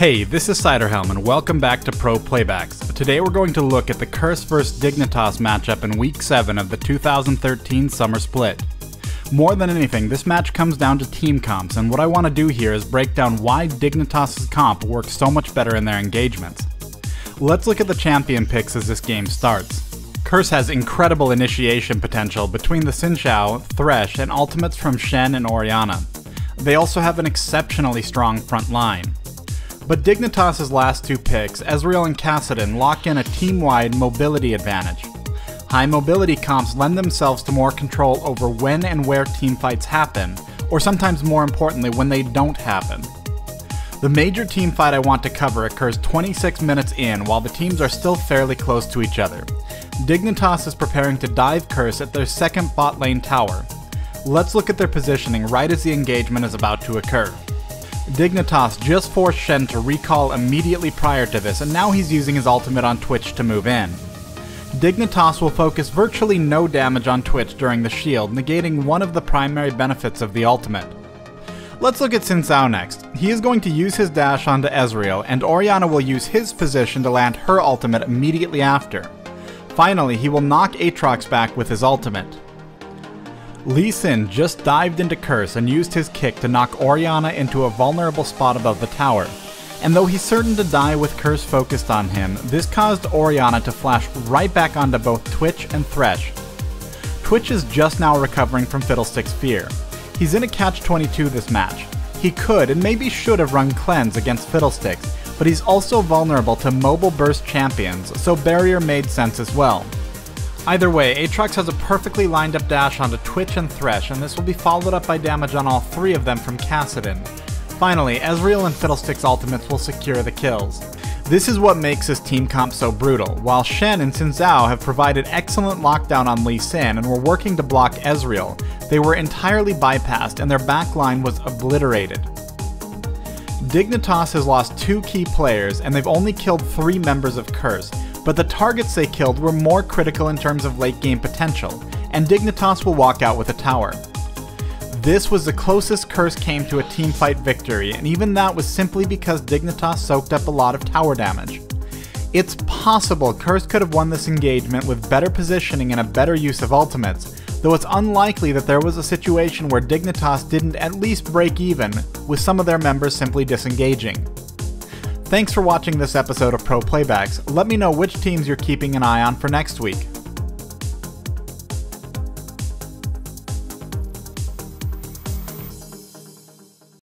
Hey, this is Ciderhelm and welcome back to Pro Playbacks. Today we're going to look at the Curse vs Dignitas matchup in Week 7 of the 2013 Summer Split. More than anything, this match comes down to team comps, and what I want to do here is break down why Dignitas' comp works so much better in their engagements. Let's look at the champion picks as this game starts. Curse has incredible initiation potential between the Xin, Thresh, and ultimates from Shen and Orianna. They also have an exceptionally strong front line. But Dignitas' last two picks, Ezreal and Kassadin, lock in a team-wide mobility advantage. High mobility comps lend themselves to more control over when and where teamfights happen, or sometimes more importantly, when they don't happen. The major teamfight I want to cover occurs 26 minutes in while the teams are still fairly close to each other. Dignitas is preparing to dive Curse at their second bot lane tower. Let's look at their positioning right as the engagement is about to occur. Dignitas just forced Shen to recall immediately prior to this, and now he's using his ultimate on Twitch to move in. Dignitas will focus virtually no damage on Twitch during the shield, negating one of the primary benefits of the ultimate. Let's look at Xin next. He is going to use his dash onto Ezreal, and Orianna will use his position to land her ultimate immediately after. Finally, he will knock Aatrox back with his ultimate. Lee Sin just dived into Curse and used his kick to knock Orianna into a vulnerable spot above the tower. And though he's certain to die with Curse focused on him, this caused Orianna to flash right back onto both Twitch and Thresh. Twitch is just now recovering from Fiddlestick's fear. He's in a catch-22 this match. He could and maybe should have run Cleanse against Fiddlesticks, but he's also vulnerable to mobile burst champions, so Barrier made sense as well. Either way, Aatrox has a perfectly lined up dash onto Twitch and Thresh, and this will be followed up by damage on all three of them from Kassadin. Finally, Ezreal and Fiddlestick's ultimates will secure the kills. This is what makes this team comp so brutal. While Shen and Xin have provided excellent lockdown on Lee Sin and were working to block Ezreal, they were entirely bypassed and their backline was obliterated. Dignitas has lost two key players and they've only killed 3 members of Curse, but the targets they killed were more critical in terms of late game potential, and Dignitas will walk out with a tower. This was the closest Curse came to a teamfight victory, and even that was simply because Dignitas soaked up a lot of tower damage. It's possible Curse could have won this engagement with better positioning and a better use of ultimates, though it's unlikely that there was a situation where Dignitas didn't at least break even, with some of their members simply disengaging. Thanks for watching this episode of Pro Playbacks. Let me know which teams you're keeping an eye on for next week.